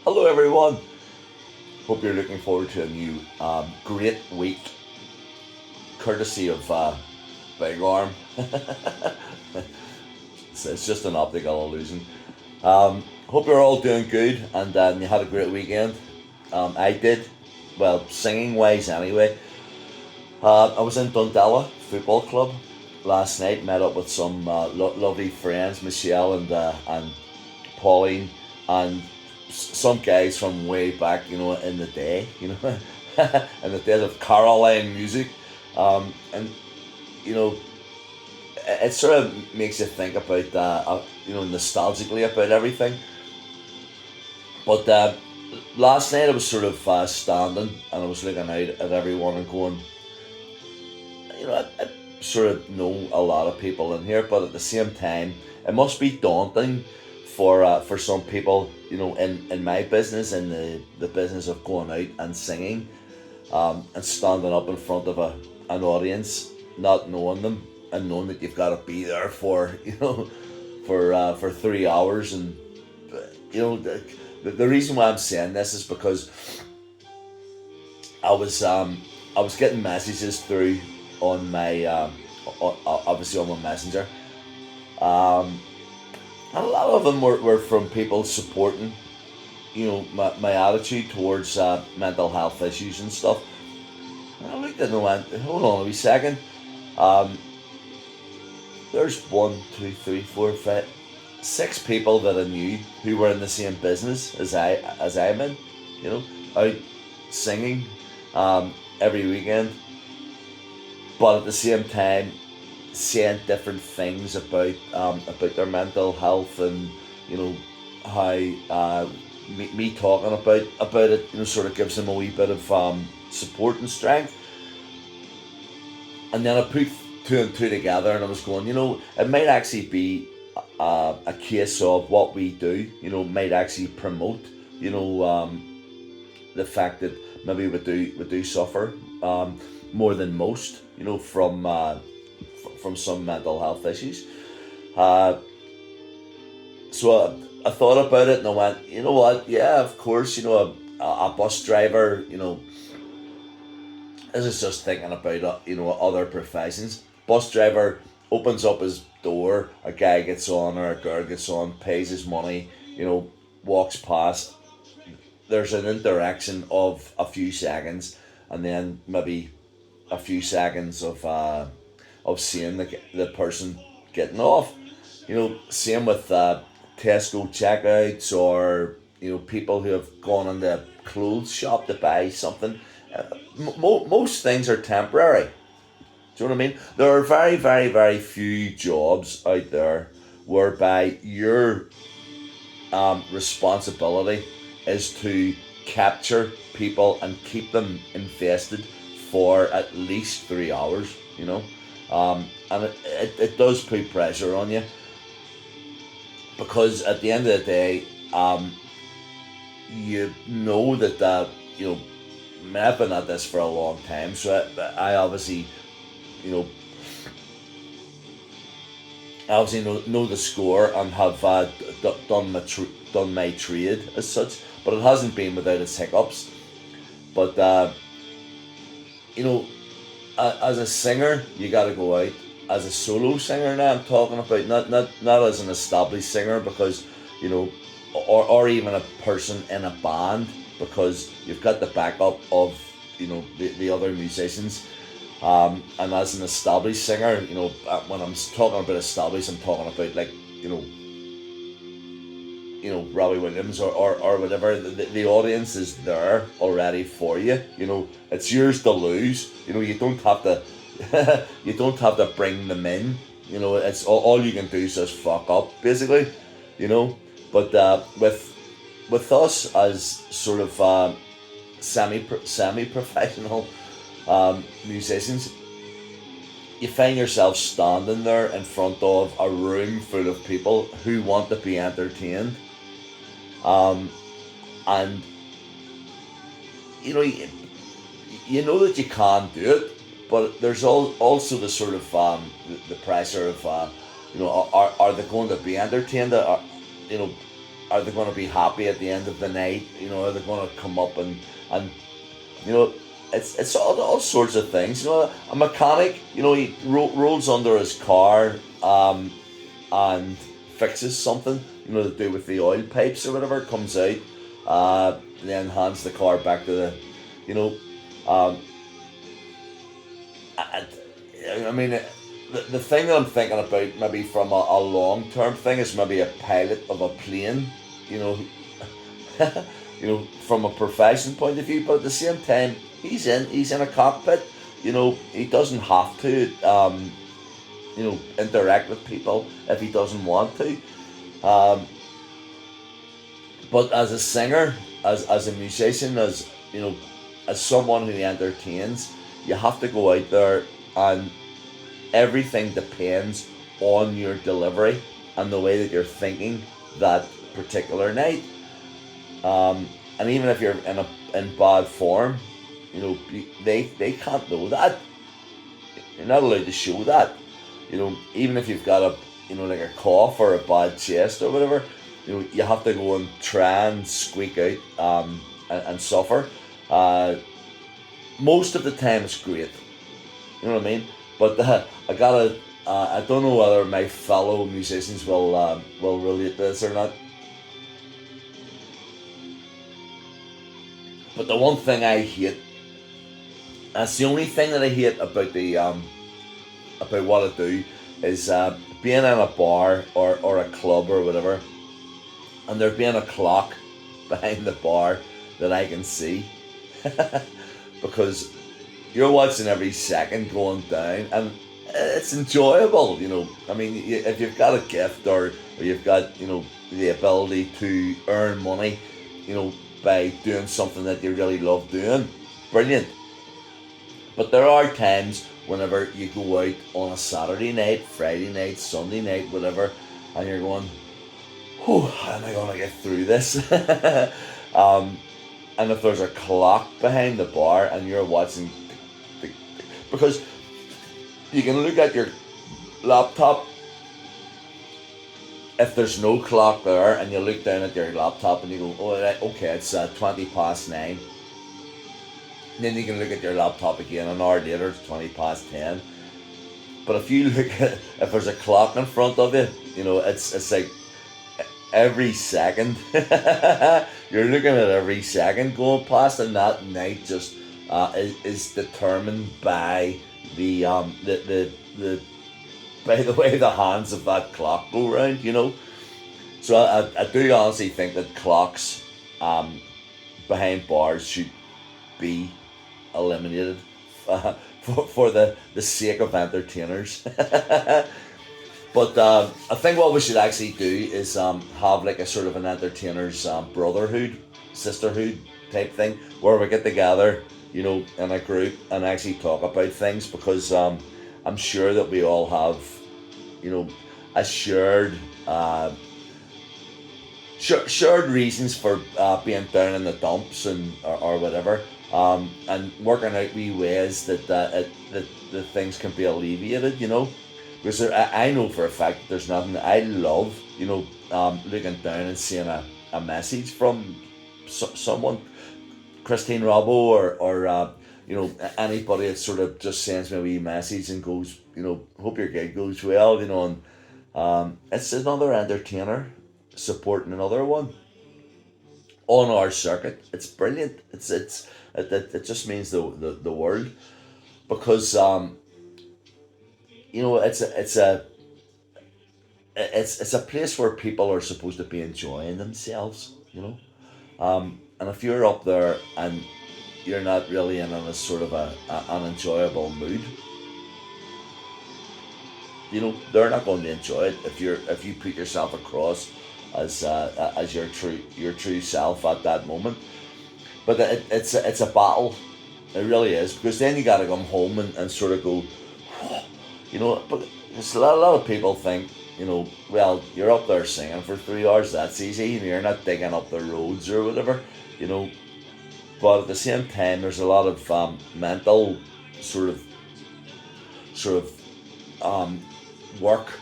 Hello, everyone. Hope you're looking forward to a new great week, courtesy of Big Arm. It's just an optical illusion. Hope you're all doing good and you had a great weekend. I did, well, singing wise anyway. I was in Dundela Football Club last night. Met up with some lovely friends, Michelle and Pauline, and some guys from way back, in the day, in the days of Caroline music, and you know, it sort of makes you think about, nostalgically about everything. But last night I was sort of standing and I was looking out at everyone and going, I sort of know a lot of people in here, but at the same time, it must be daunting for some people, in my business, in the business of going out and singing, and standing up in front of an audience, not knowing them, and knowing that you've got to be there for for 3 hours, and the reason why I'm saying this is because I was getting messages through on my obviously on my messenger. And a lot of them were from people supporting, my attitude towards mental health issues and stuff. And I looked at them and went, hold on a wee second. Um, there's one, two, three, four, five, six people that I knew who were in the same business as I'm in, out singing every weekend, but at the same time saying different things about their mental health, and how me talking about it, sort of gives them a wee bit of support and strength. And then I put two and two together, and I was going, it might actually be a case of what we do, might actually promote, the fact that maybe we do suffer more than most, from some mental health issues. Uh, so I thought about it and I went, you know what? Yeah, of course. A bus driver. This is just thinking about other professions. Bus driver opens up his door. A guy gets on or a girl gets on, pays his money. Walks past. There's an interaction of a few seconds, and then maybe a few seconds of seeing the person getting off. Same with Tesco checkouts, or people who have gone into a clothes shop to buy something. Most things are temporary. Do you know what I mean? There are very, very, very few jobs out there whereby your responsibility is to capture people and keep them invested for at least 3 hours. And it does put pressure on you, because at the end of the day, you know I've been at this for a long time, so I obviously, you know, know the score and have done my trade as such, but it hasn't been without its hiccups. But you know, as a singer, you got to go out. As a solo singer, now I'm talking about, not as an established singer, because or even a person in a band, because you've got the backup of the other musicians. And as an established singer, when I'm talking about established, I'm talking about, like, Robbie Williams, or whatever. The audience is there already for you. It's yours to lose. You don't have to you don't have to bring them in. It's all you can do is just fuck up, basically. But with us as sort of semi professional musicians, you find yourself standing there in front of a room full of people who want to be entertained. And you know that you can do it, but there's also the sort of the pressure of are they going to be entertained? You know, are they going to be happy at the end of the night? Are they going to come up and you know, it's all sorts of things. A mechanic, he rolls under his car, and fixes something, to do with the oil pipes or whatever, comes out, then hands the car back to you know, um, I, I mean, the thing that I'm thinking about, maybe from a long term thing, is maybe a pilot of a plane, you know, from a profession point of view. But at the same time, he's in a cockpit. He doesn't have to, interact with people if he doesn't want to. Um, but as a singer, as a musician, as someone who entertains, you have to go out there, and everything depends on your delivery and the way that you're thinking that particular night. And even if you're in bad form, they can't know that. You're not allowed to show that. Even if you've got like a cough or a bad chest or whatever, you have to go and try and squeak out, and suffer. Most of the time it's great. You know what I mean? But I don't know whether my fellow musicians will relate to this or not. But the one thing I hate, that's the only thing that I hate about about what I do, is being in a bar or a club or whatever, and there being a clock behind the bar that I can see, because you're watching every second going down, and it's enjoyable. I mean, if you've got a gift, or you've got the ability to earn money, by doing something that you really love doing, brilliant. But there are times whenever you go out on a Saturday night, Friday night, Sunday night, whatever, and you're going, "Whew, how am I going to get through this?" And if there's a clock behind the bar and you're watching, because you can look at your laptop, if there's no clock there, and you look down at your laptop and you go, "Oh, right, okay, it's 20 past 9. And then you can look at your laptop again an hour later, it's 20 past 10. But if you look at, if there's a clock in front of you, it's like every second. You're looking at every second going past, and that night just is determined by the by the way the hands of that clock go round. So I do honestly think that clocks, behind bars, should be eliminated, for the sake of entertainers. But I think what we should actually do is have like a sort of an entertainers brotherhood, sisterhood type thing, where we get together, in a group, and actually talk about things, because I'm sure that we all have, a shared reasons for being down in the dumps, or whatever, and working out wee ways that the things can be alleviated, because I know for a fact that there's nothing I love, looking down and seeing a message from someone, Christine Robbo, or anybody that sort of just sends me a wee message and goes, "Hope your gig goes well," and it's another entertainer supporting another one on our circuit. It's brilliant. It just means the world, because it's a place where people are supposed to be enjoying themselves. And if you're up there and you're not really in a sort of an enjoyable mood, they're not going to enjoy it if you put yourself across as your true self at that moment. But it's a battle. It really is, because then you got to come home and sort of go, But a lot of people think, well, you're up there singing for 3 hours. That's easy. You're not digging up the roads or whatever. But at the same time, there's a lot of mental sort of work